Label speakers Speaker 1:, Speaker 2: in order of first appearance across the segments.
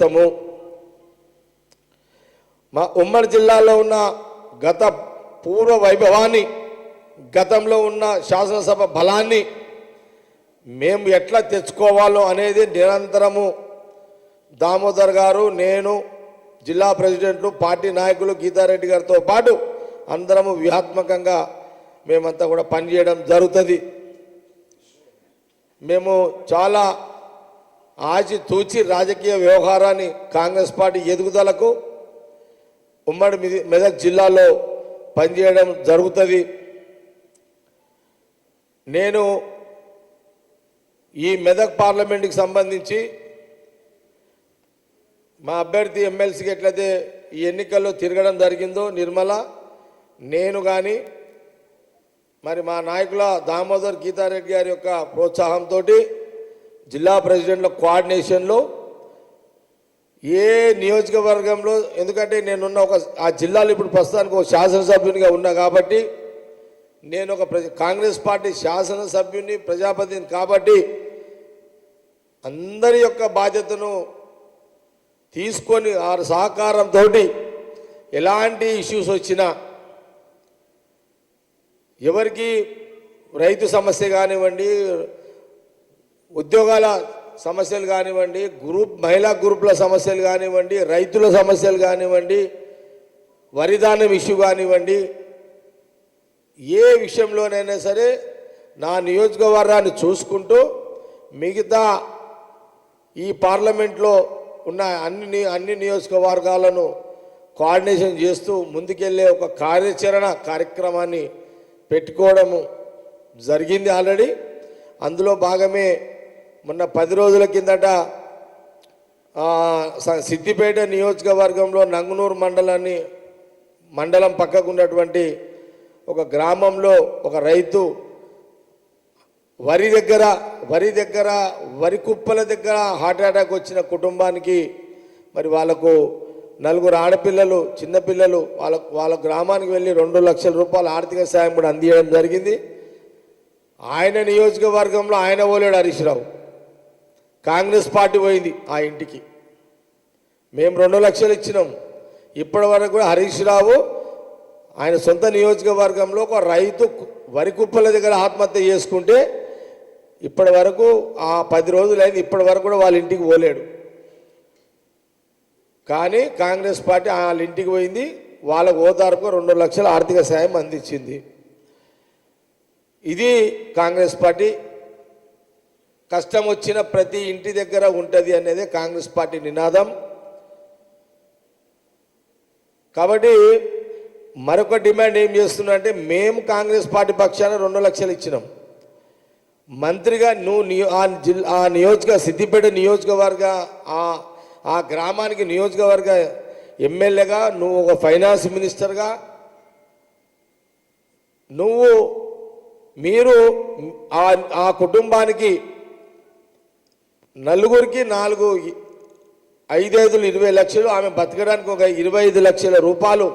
Speaker 1: దురదృష్టము. మా ఉమ్మడి జిల్లాలో ఉన్న గత పూర్వ వైభవాన్ని, గతంలో ఉన్న శాసనసభ బలాన్ని మేము ఎట్లా తెచ్చుకోవాలో అనేది నిరంతరము దామోదర్ గారు, నేను, జిల్లా ప్రెసిడెంట్లు, పార్టీ నాయకులు, గీతారెడ్డి గారితో పాటు అందరము వ్యూహాత్మకంగా మేమంతా కూడా పనిచేయడం జరుగుతుంది. మేము చాలా ఆచితూచి రాజకీయ వ్యవహారాన్ని కాంగ్రెస్ పార్టీ ఎదుగుదలకు ఉమ్మడి మెదక్ జిల్లాలో పనిచేయడం జరుగుతుంది. నేను ఈ మెదక్ పార్లమెంట్కి సంబంధించి మా అభ్యర్థి ఎమ్మెల్సీకి ఎట్లయితే ఈ ఎన్నికల్లో తిరగడం జరిగిందో నిర్మల, నేను కానీ మరి మా నాయకుల దామోదర్, గీతారెడ్డి గారి యొక్క ప్రోత్సాహంతో జిల్లా ప్రెసిడెంట్ల కోఆర్డినేషన్లో ఏ నియోజకవర్గంలో, ఎందుకంటే నేనున్న ఆ జిల్లాలో ఇప్పుడు ప్రస్తుతానికి ఒక శాసనసభ్యునిగా ఉన్నా కాబట్టి, నేను ఒక కాంగ్రెస్ పార్టీ శాసనసభ్యుని, ప్రజాప్రతినిధిని కాబట్టి అందరి యొక్క బాధ్యతను తీసుకొని ఆ సహకారంతో ఎలాంటి ఇష్యూస్ వచ్చినా, ఎవరికి రైతు సమస్య కానివ్వండి, ఉద్యోగాల సమస్యలు కానివ్వండి, మహిళా గ్రూపుల సమస్యలు కానివ్వండి, రైతుల సమస్యలు కానివ్వండి, వరిధాన్యం ఇష్యూ కానివ్వండి, ఏ విషయంలోనైనా సరే నా నియోజకవర్గాన్ని చూసుకుంటూ మిగతా ఈ పార్లమెంట్లో ఉన్న అన్ని నియోజకవర్గాలను కోఆర్డినేషన్ చేస్తూ ముందుకెళ్ళే ఒక కార్యక్రమాన్ని పెట్టుకోవడము జరిగింది ఆల్రెడీ. అందులో భాగమే మొన్న 10 రోజుల కిందట సిద్దిపేట నియోజకవర్గంలో నంగునూరు మండలం పక్కకు ఉన్నటువంటి ఒక గ్రామంలో ఒక రైతు వరి కుప్పల దగ్గర హార్ట్ అటాక్ వచ్చిన కుటుంబానికి మరి వాళ్ళకు 4 ఆడపిల్లలు, చిన్నపిల్లలు, వాళ్ళ గ్రామానికి వెళ్ళి 2 లక్షల రూపాయల ఆర్థిక సాయం కూడా అందించడం జరిగింది. ఆయన నియోజకవర్గంలో ఆయన పోలేడు హరీష్ రావు, కాంగ్రెస్ పార్టీ పోయింది ఆ ఇంటికి. మేము 2 లక్షలు ఇచ్చినాం. ఇప్పటి వరకు కూడా హరీష్ రావు ఆయన సొంత నియోజకవర్గంలో ఒక రైతు వరి కుప్పల దగ్గర ఆత్మహత్య చేసుకుంటే ఇప్పటి వరకు ఆ 10 రోజులైంది, ఇప్పటి వరకు కూడా వాళ్ళ ఇంటికి పోలేడు. కానీ కాంగ్రెస్ పార్టీ వాళ్ళ ఇంటికి పోయింది, వాళ్ళకు ఓదార్పు 2 లక్షల ఆర్థిక సాయం అందించింది. ఇది కాంగ్రెస్ పార్టీ. కష్టం వచ్చిన ప్రతి ఇంటి దగ్గర ఉంటుంది అనేది కాంగ్రెస్ పార్టీ నినాదం. కాబట్టి మరొక డిమాండ్ ఏం చేస్తున్నా అంటే, మేము కాంగ్రెస్ పార్టీ పక్షాన 2 లక్షలు ఇచ్చినాం. మంత్రిగా నువ్వు సిద్దిపేట నియోజకవర్గ ఆ గ్రామానికి నియోజకవర్గ ఎమ్మెల్యేగా, నువ్వు ఒక ఫైనాన్స్ మినిస్టర్గా, మీరు ఆ కుటుంబానికి నలుగురికి 5-20 లక్షలు, ఆమె బతకడానికి ఒక 25 లక్షల రూపాయలు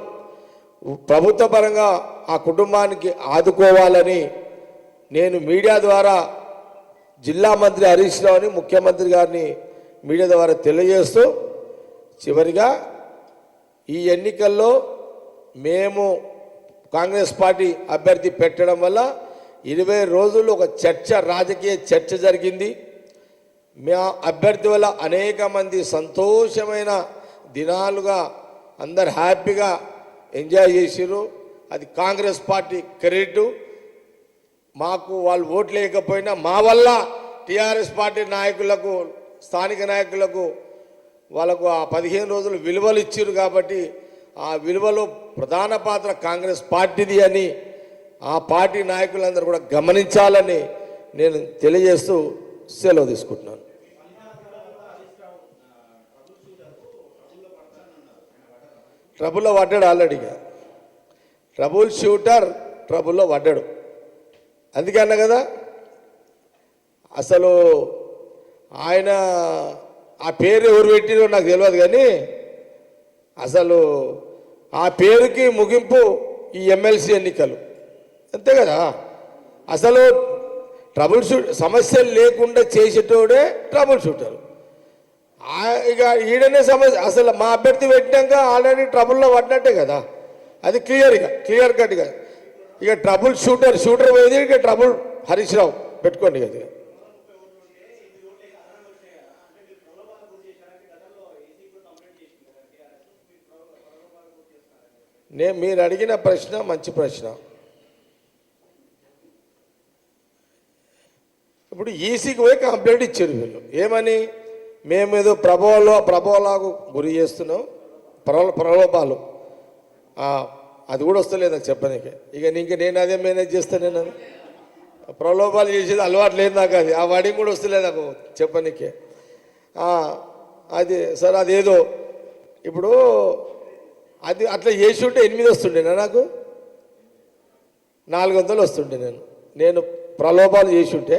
Speaker 1: ప్రభుత్వ పరంగా ఆ కుటుంబానికి ఆదుకోవాలని నేను మీడియా ద్వారా జిల్లా మంత్రి హరీష్ రావుని, ముఖ్యమంత్రి గారిని మీడియా ద్వారా తెలియజేస్తూ, చివరిగా ఈ ఎన్నికల్లో మేము కాంగ్రెస్ పార్టీ అభ్యర్థి పెట్టడం వల్ల 20 రోజులు ఒక రాజకీయ చర్చ జరిగింది. మా అభ్యర్థి వల్ల అనేక మంది సంతోషమైన దినాలుగా అందరు హ్యాపీగా ఎంజాయ్ చేసిర్రు. అది కాంగ్రెస్ పార్టీ క్రెడిట్. మాకు వాళ్ళు ఓట్లు లేకపోయినా మా వల్ల టీఆర్ఎస్ పార్టీ నాయకులకు, స్థానిక నాయకులకు వాళ్ళకు ఆ 15 రోజులు విలువలు ఇచ్చారు. కాబట్టి ఆ విలువలో ప్రధాన పాత్ర కాంగ్రెస్ పార్టీది అని ఆ పార్టీ నాయకులందరూ కూడా గమనించాలని నేను తెలియజేస్తూ సెలవు తీసుకుంటున్నాను. ట్రబుల్లో పడ్డాడు ఆల్రెడీగా. ట్రబుల్లో పడ్డాడు. అందుకే అన్నా కదా, అసలు ఆయన ఆ పేరు ఎవరు పెట్టిరో నాకు తెలియదు, కానీ అసలు ఆ పేరుకి ముగింపు ఈ ఎమ్మెల్సీ ఎన్నికలు, అంతే కదా. అసలు సమస్యలు లేకుండా చేసేటోడే ట్రబుల్ షూటర్. ఇక ఈడనే సమస్య. అసలు మా అభ్యర్థి పెట్టినాక ఆల్రెడీ ట్రబుల్లో పడినట్టే కదా, అది క్లియర్ కట్గా. ఇక ట్రబుల్ షూటర్ పోయేది, ఇక ట్రబుల్ హరీష్ రావు పెట్టుకోండి అది. మీరు అడిగిన ప్రశ్న మంచి ప్రశ్న. ఇప్పుడు ఈసీకి పోయి కంప్లైంట్ ఇచ్చారు వీళ్ళు. ఏమని? మేమేదో ప్రభావాలకు గురి చేస్తున్నాం, ప్రలోభాలు. అది కూడా వస్తలేదు నాకు చెప్పనీకే. ఇక నేను అదే మేనేజ్ చేస్తాను. నేను ప్రలోభాలు చేసేది అలవాటు లేదు నాకు. అది ఆ వర్డింగ్ కూడా వస్తలేదు నాకు చెప్పనీకే. అది సార్ అదేదో ఇప్పుడు అది అట్లా చేసి ఉంటే 8 వస్తుండేనా, నాకు 400 వస్తుండే. నేను ప్రలోభాలు చేసి ఉంటే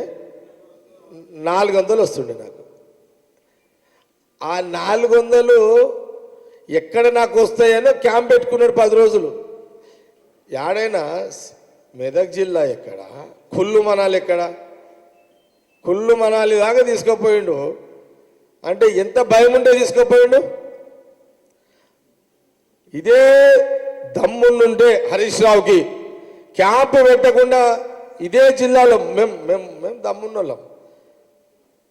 Speaker 1: 400 వస్తుండే నాకు. ఆ 400 ఎక్కడ నాకు వస్తాయనో క్యాంప్ పెట్టుకున్నాడు 10 రోజులు. యాడైనా మెదక్ జిల్లా ఎక్కడ, కుల్లు మనాలి ఎక్కడ, కుల్లు మనాలి దాకా తీసుకుపోయిండు. అంటే ఎంత భయం ఉంటే తీసుకుపోయిండు. ఇదే దమ్ముంటే హరీష్ రావుకి క్యాంపు పెట్టకుండా ఇదే జిల్లాలో మేము దమ్మున్నోళ్ళం,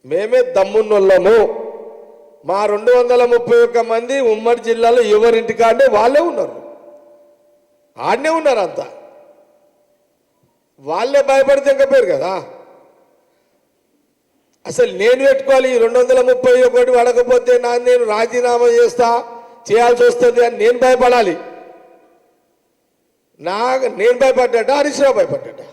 Speaker 1: మేమే దమ్మున్నోళ్ళము. మా 231 మంది ఉమ్మడి జిల్లాలో ఎవరింటికాడే వాళ్ళే ఉన్నారు, ఆడనే ఉన్నారు. అంతా వాళ్ళే భయపడితే ఇంకపోయారు కదా. అసలు నేను పెట్టుకోవాలి 231 పడకపోతే నేను రాజీనామా చేయాల్సి వస్తుంది అని నేను భయపడాలి. నేను భయపడ్డా, హరీష్ రావు భయపడ్డా.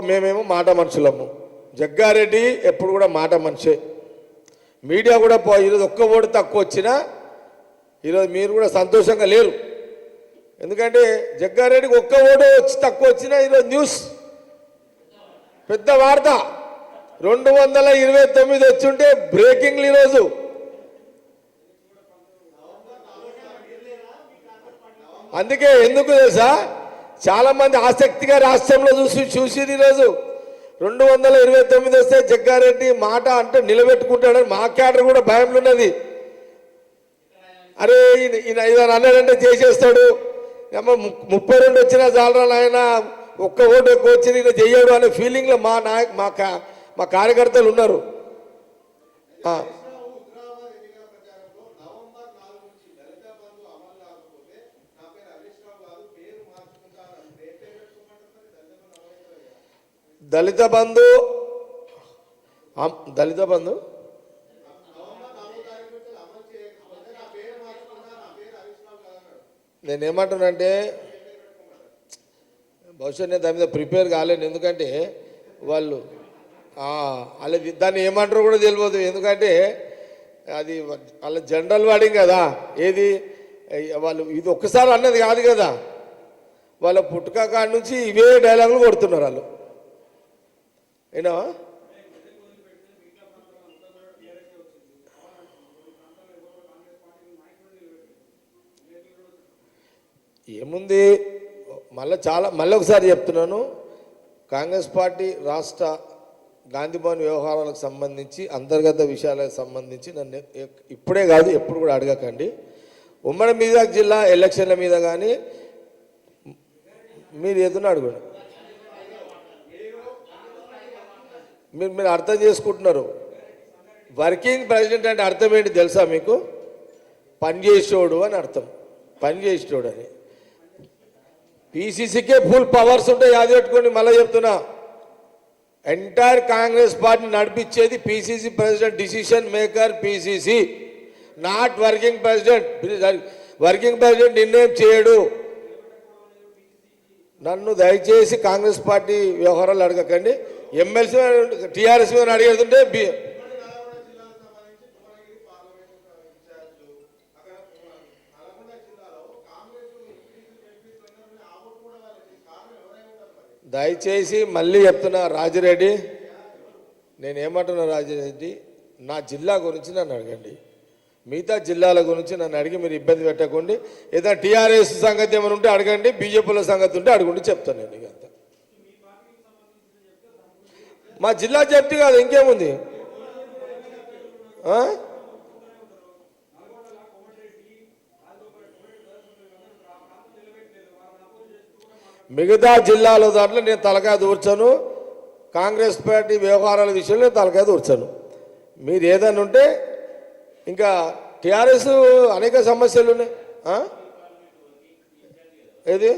Speaker 1: మేమేమో మాట మనుషులము. జగ్గారెడ్డి ఎప్పుడు కూడా మాట మనిషే. మీడియా కూడా ఈరోజు ఒక్క ఓటు తక్కువ వచ్చినా ఈరోజు మీరు కూడా సంతోషంగా లేరు. ఎందుకంటే జగ్గారెడ్డికి ఒక్క ఓటు తక్కువ వచ్చినా ఈరోజు న్యూస్ పెద్ద వార్త. 229 వచ్చుంటే బ్రేకింగ్లు ఈరోజు. అందుకే ఎందుకు తెలుసా, చాలా మంది ఆసక్తిగా రాష్ట్రంలో చూసి ఈరోజు 229 వస్తే జగ్గారెడ్డి మాట అంటే నిలబెట్టుకుంటాడని మా క్యాడర్ కూడా భయంలో ఉన్నది. అరే ఈయన 5 అన్నాడంటే చేసేస్తాడు, 32 వచ్చినా చాలరా ఆయన, ఒక్క ఓటు ఎక్కువ వచ్చి ఈయన చెయ్యడు అనే ఫీలింగ్లో మా కార్యకర్తలు ఉన్నారు. దళిత బంధు నేనేమంటున్నానంటే, బహుశా నేను దాని మీద ప్రిపేర్ కాలేను. ఎందుకంటే వాళ్ళు దాన్ని ఏమంటారో కూడా తెలియదు. ఎందుకంటే అది వాళ్ళ జనరల్ వాడింగ్ కదా. ఏది వాళ్ళు ఇది ఒక్కసారి అన్నది కాదు కదా, వాళ్ళ పుట్టుక కాడి నుంచి ఇవే డైలాగులు కొడుతున్నారు వాళ్ళు. అయినా ఏముంది, మళ్ళీ ఒకసారి చెప్తున్నాను. కాంగ్రెస్ పార్టీ రాష్ట్ర గాంధీభవన్ వ్యవహారాలకు సంబంధించి, అంతర్గత విషయాలకు సంబంధించి నన్ను ఇప్పుడే కాదు ఎప్పుడు కూడా అడగకండి. ఉమ్మడి మెదక్ జిల్లా ఎలక్షన్ల మీద కానీ మీరు ఏదైనా అడగండి. మీరు అర్థం చేసుకుంటున్నారు. వర్కింగ్ ప్రెసిడెంట్ అంటే అర్థం ఏంటి తెలుసా మీకు? పనిచేసేవాడు అని అర్థం, పనిచేసేవాడు అని. పీసీసీకే ఫుల్ పవర్స్ ఉంటాయి, యాద పెట్టుకోండి. మళ్ళీ చెప్తున్నా, ఎంటైర్ కాంగ్రెస్ పార్టీ నడిపించేది PCC president, decision maker PCC, not working president. Working president నిర్ణయం చేయడు. నన్ను దయచేసి కాంగ్రెస్ పార్టీ వ్యవహారాలు అడగకండి. ఎమ్మెల్సీ టీఆర్ఎస్ మీద అడిగేస్తుంటే దయచేసి మళ్ళీ చెప్తున్నా, రాజిరెడ్డి, నేనేమంటున్నా రాజిరెడ్డి, నా జిల్లా గురించి నన్ను అడగండి. మిగతా జిల్లాల గురించి నన్ను అడిగి మీరు ఇబ్బంది పెట్టకండి. ఏదైనా టీఆర్ఎస్ సంగతి ఏమైనా ఉంటే అడగండి, బీజేపీల సంగతి ఉంటే అడుగుండి చెప్తాను నేను. ఇక అంతా మా జిల్లా చెప్తే కాదు ఇంకేముంది. మిగతా జిల్లాల దాంట్లో నేను తలకాయ దూర్చాను. కాంగ్రెస్ పార్టీ వ్యవహారాల విషయంలో నేను తలకాయ దూర్చాను. మీరు ఏదైనా ఉంటే ఇంకా టీఆర్ఎస్ అనేక సమస్యలు ఉన్నాయి. ఏది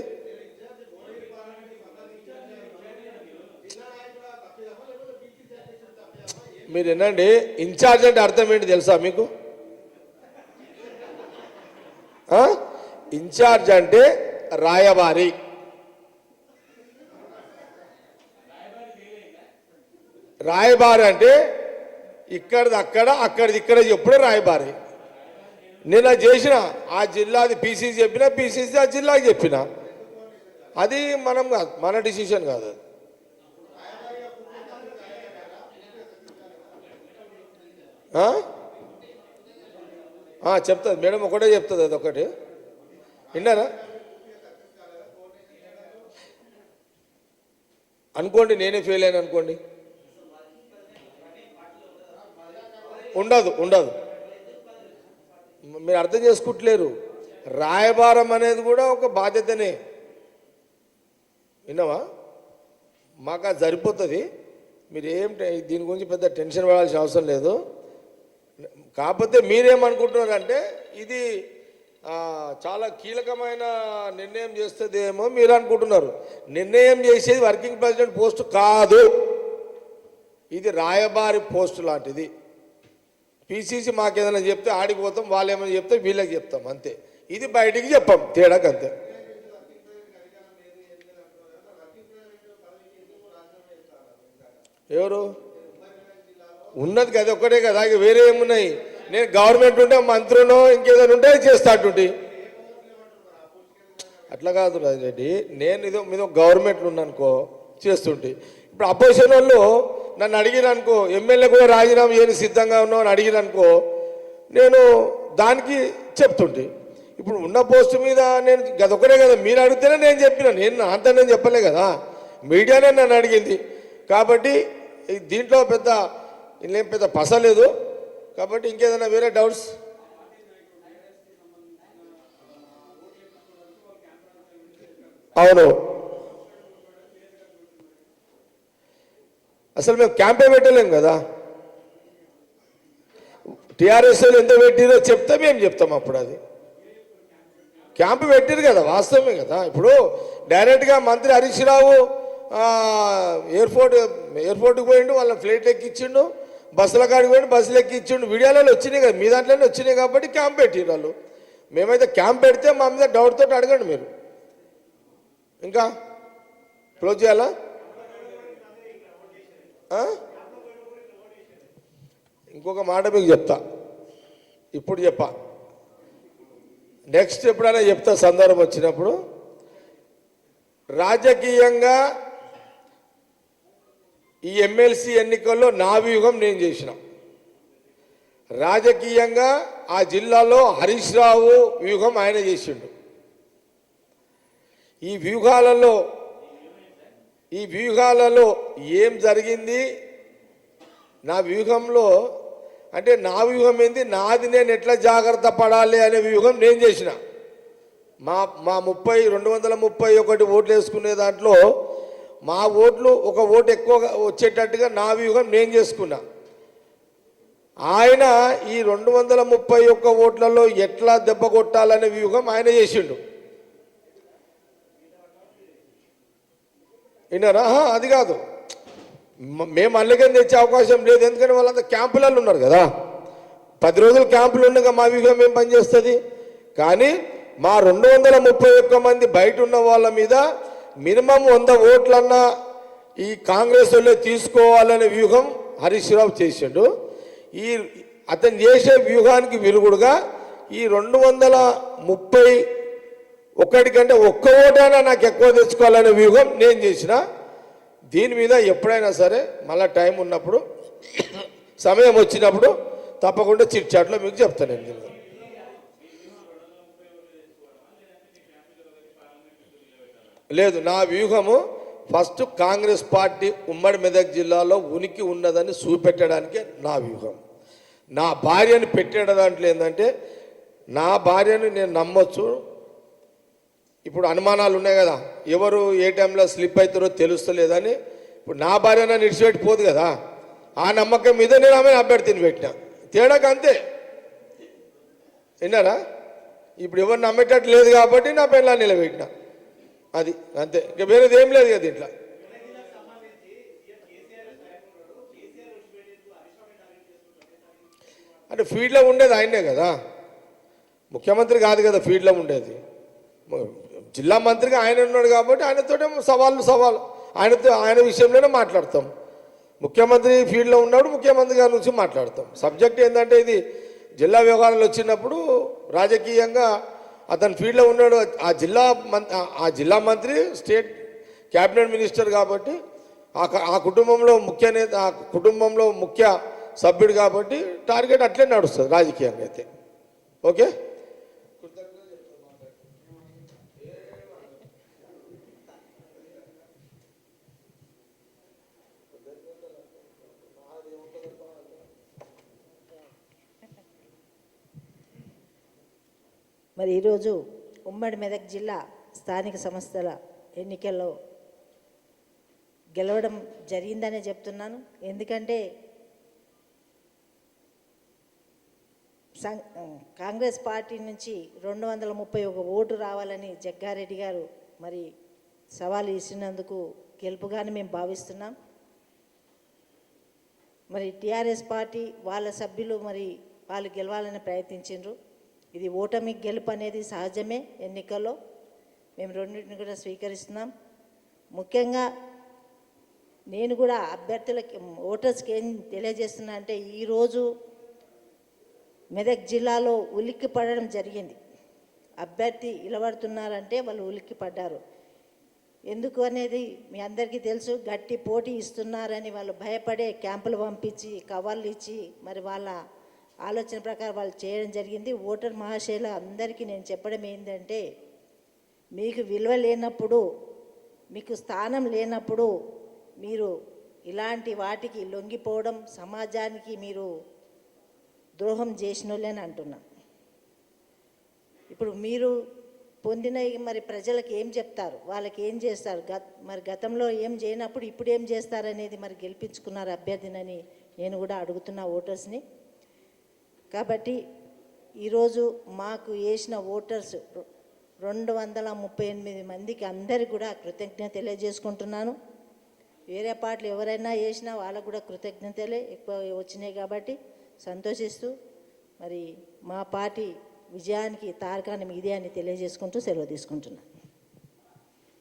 Speaker 1: మీరు వినండి, ఇన్ఛార్జ్ అంటే అర్థం ఏంటి తెలుసా మీకు? ఇన్ఛార్జ్ అంటే రాయబారి. రాయబారి అంటే ఇక్కడిది అక్కడ, అక్కడిది ఇక్కడ చెప్పుడే రాయబారి. నేను అది చేసిన, ఆ జిల్లాది పీసీసీ చెప్పినా, పీసీసీ ఆ జిల్లాకి చెప్పిన. అది మనం కాదు, మన డిసిషన్ కాదు అది. చెప్తుంది మేడం, ఒకటే చెప్తుంది, అది ఒకటి విన్నారా అనుకోండి. నేనే ఫెయిల్ అయినా అనుకోండి, ఉండదు ఉండదు. మీరు అర్థం చేసుకుంటలేరు. రాయబారం అనేది కూడా ఒక బాధ్యతనే, విన్నావా? మాకు అది సరిపోతుంది. మీరు దీని గురించి పెద్ద టెన్షన్ పడాల్సిన అవసరం లేదు. కాకపోతే మీరేమనుకుంటున్నారంటే ఇది చాలా కీలకమైన నిర్ణయం చేస్తుందేమో మీరు అనుకుంటున్నారు. నిర్ణయం చేసేది వర్కింగ్ ప్రెసిడెంట్ పోస్టు కాదు, ఇది రాయబారి పోస్టు లాంటిది. పీసీసీ మాకేదైనా చెప్తే ఆడికి పోతాం, వాళ్ళు ఏమైనా చెప్తే వీళ్ళకి చెప్తాం, అంతే. ఇది బయటికి చెప్పాం, తేడాకి అంతే. ఎవరు ఉన్నది కదా ఒక్కటే కదా, ఇక వేరే ఏమున్నాయి? నేను గవర్నమెంట్ ఉంటే మంత్రులు ఇంకేదైనా ఉంటే చేస్తాంటుంటి. అట్లా కాదు రాజిరెడ్డి, నేను ఇదో మీద గవర్నమెంట్లు ఉన్నానుకో చేస్తుంటే. ఇప్పుడు అపోజిషన్ వాళ్ళు నన్ను అడిగిరనుకో, ఎమ్మెల్యే కూడా రాజీనామా చేయని సిద్ధంగా ఉన్నావు అని అడిగిరనుకో, నేను దానికి చెప్తుంటే. ఇప్పుడు ఉన్న పోస్టు మీద నేను గదొక్కడే కదా, మీరు అడిగితేనే నేను చెప్పిన, నేను అంతా నేను చెప్పలే కదా, మీడియానే నన్ను అడిగింది. కాబట్టి దీంట్లో ఇంకేం పెద్ద పసలేదు. కాబట్టి ఇంకేదైనా వేరే డౌట్స్? అవును, అసలు మేము క్యాంపే పెట్టలేం కదా. టీఆర్ఎస్ ఎంత పెట్టిరో చెప్తే మేము చెప్తాం. అప్పుడు అది క్యాంపు పెట్టిరు కదా, వాస్తవమే కదా. ఇప్పుడు డైరెక్ట్గా మంత్రి హరీష్ రావు ఎయిర్పోర్ట్కి పోయిండు, వాళ్ళ ఫ్లైట్ ఎక్కిచ్చిండు, బస్సుల కాడికి పోయిండు, బస్సులు ఎక్కిచ్చిండు. వీడియోలలో వచ్చినాయి కదా, మీ దాంట్లోనే వచ్చినాయి కాబట్టి క్యాంప్ పెట్టిరు వాళ్ళు. మేమైతే క్యాంప్ పెడితే మా మీద డౌట్ తోటి అడగండి మీరు. ఇంకా క్లోజ్ చేయాలా? ఇంకొక మాట మీకు చెప్తా, ఇప్పుడు చెప్పా, నెక్స్ట్ ఎప్పుడైనా చెప్తా సందర్భం వచ్చినప్పుడు. రాజకీయంగా ఈ ఎమ్మెల్సీ ఎన్నికల్లో నా వ్యూహం నేను చేసిన. రాజకీయంగా ఆ జిల్లాలో హరీష్ రావు వ్యూహం ఆయన చేసిండు. ఈ వ్యూహాలలో ఏం జరిగింది, నా వ్యూహంలో అంటే నా వ్యూహం ఏంది, నాది నేను ఎట్లా జాగ్రత్త పడాలి అనే వ్యూహం నేను చేసిన. మా 231 ఓట్లు వేసుకునే దాంట్లో మా ఓట్లు ఒక ఓటు ఎక్కువగా వచ్చేటట్టుగా నా వ్యూహం నేను చేసుకున్నా. ఆయన ఈ 231 ఓట్లలో ఎట్లా దెబ్బ కొట్టాలనే వ్యూహం ఆయన చేసిండు. విన్నారా? అది కాదు, మేము అల్లకని తెచ్చే అవకాశం లేదు, ఎందుకంటే వాళ్ళంతా క్యాంపులలో ఉన్నారు కదా. 10 రోజులు క్యాంపులు ఉండగా మా వ్యూహం ఏం పనిచేస్తుంది? కానీ మా 231 మంది బయట ఉన్న వాళ్ళ మీద మినిమం 100 ఓట్లన్నా ఈ కాంగ్రెస్ వాళ్ళే తీసుకోవాలనే వ్యూహం హరీష్ రావు చేసిండు. అతను చేసే వ్యూహానికి విరుగుడుగా ఈ 231 కంటే ఒక్క ఓటైనా నాకు ఎక్కువ తెచ్చుకోవాలనే వ్యూహం నేను చేసిన. దీని మీద ఎప్పుడైనా సరే మళ్ళీ టైం ఉన్నప్పుడు, సమయం వచ్చినప్పుడు తప్పకుండా చిట్ చాట్లో మీకు చెప్తాను నేను దీన్ని. లేదు, నా వ్యూహము ఫస్ట్ కాంగ్రెస్ పార్టీ ఉమ్మడి మెదక్ జిల్లాలో ఉనికి ఉన్నదని చూపెట్టడానికే నా వ్యూహం. నా భార్యను పెట్టే దాంట్లో ఏంటంటే నా భార్యను నేను నమ్మొచ్చు. ఇప్పుడు అనుమానాలు ఉన్నాయి కదా, ఎవరు ఏ టైంలో స్లిప్ అవుతారో తెలుస్తలేదని. ఇప్పుడు నా భార్యన నిడిచిపెట్టిపోదు కదా, ఆ నమ్మకం మీద నేను ఆమె అభ్యర్థిని పెట్టినా. తేడాక అంతే, విన్నారా? ఇప్పుడు ఎవరు నమ్మేటట్టు లేదు కాబట్టి నా పిల్లలు నిలబెట్టిన, అది అంతే. ఇంకా వేరేది ఏం లేదు కదా దీంట్లో. అంటే ఫీల్డ్లో ఉండేది ఆయనే కదా, ముఖ్యమంత్రి కాదు కదా ఫీల్డ్లో ఉండేది. జిల్లా మంత్రిగా ఆయన ఉన్నాడు కాబట్టి ఆయనతోటే సవాలు ఆయన విషయంలోనే మాట్లాడతాం. ముఖ్యమంత్రి ఫీల్డ్లో ఉన్నప్పుడు ముఖ్యమంత్రి గారి నుంచి మాట్లాడతాం. సబ్జెక్ట్ ఏంటంటే ఇది జిల్లా వ్యవహారాలు వచ్చినప్పుడు రాజకీయంగా అతను ఫీల్డ్లో ఉన్నాడు. ఆ జిల్లా మంత్రి స్టేట్ క్యాబినెట్ మినిస్టర్ కాబట్టి ఆ కుటుంబంలో ముఖ్య నేత, ఆ కుటుంబంలో ముఖ్య సభ్యుడు కాబట్టి టార్గెట్ అట్లే నడుస్తుంది రాజకీయంగా అయితే. ఓకే,
Speaker 2: మరి ఈరోజు ఉమ్మడి మెదక్ జిల్లా స్థానిక సంస్థల ఎన్నికల్లో గెలవడం జరిగిందనే చెప్తున్నాను. ఎందుకంటే కాంగ్రెస్ పార్టీ నుంచి 231 ఓటు రావాలని జగ్గారెడ్డి గారు మరి సవాలు ఇచ్చినందుకు గెలుపుగానే మేము భావిస్తున్నాం. మరి టీఆర్ఎస్ పార్టీ వాళ్ళ సభ్యులు మరి వాళ్ళు గెలవాలని ప్రయత్నించారు. ఇది ఓటమి గెలుపు అనేది సహజమే ఎన్నికల్లో, మేము రెండింటిని కూడా స్వీకరిస్తున్నాం. ముఖ్యంగా నేను కూడా అభ్యర్థులకి ఓటర్స్కి ఏం తెలియజేస్తున్నా అంటే, ఈరోజు మెదక్ జిల్లాలో ఉలిక్కి పడడం జరిగింది. అభ్యర్థి నిలబడుతున్నారంటే వాళ్ళు ఉలిక్కి పడ్డారు. ఎందుకు అనేది మీ అందరికీ తెలుసు. గట్టి పోటీ ఇస్తున్నారని వాళ్ళు భయపడే క్యాంపులు పంపించి కవర్లు ఇచ్చి మరి వాళ్ళ ఆలోచన ప్రకారం వాళ్ళు చేయడం జరిగింది. ఓటర్ మహాశయుల అందరికీ నేను చెప్పడం ఏంటంటే, మీకు విలువ లేనప్పుడు, మీకు స్థానం లేనప్పుడు మీరు ఇలాంటి వాటికి లొంగిపోవడం సమాజానికి మీరు ద్రోహం చేసినోళ్ళని అంటున్నా. ఇప్పుడు మీరు పొందినవి మరి ప్రజలకు ఏం చెప్తారు, వాళ్ళకి ఏం చేస్తారు? మరి గతంలో ఏం చేయనప్పుడు ఇప్పుడు ఏం చేస్తారనేది మరి గెలిపించుకున్నారు అభ్యర్థినని నేను కూడా అడుగుతున్నా ఓటర్స్ని. కాబట్టి ఈరోజు మాకు వేసిన ఓటర్స్ 238 మందికి అందరికీ కూడా కృతజ్ఞత తెలియజేసుకుంటున్నాను. వేరే పార్టీలు ఎవరైనా వేసినా వాళ్ళకు కూడా కృతజ్ఞతలే ఎక్కువ వచ్చినాయి కాబట్టి సంతోషిస్తూ మరి మా పార్టీ విజయానికి తార్కాణం ఇదే అని తెలియజేసుకుంటూ సెలవు తీసుకుంటున్నాను.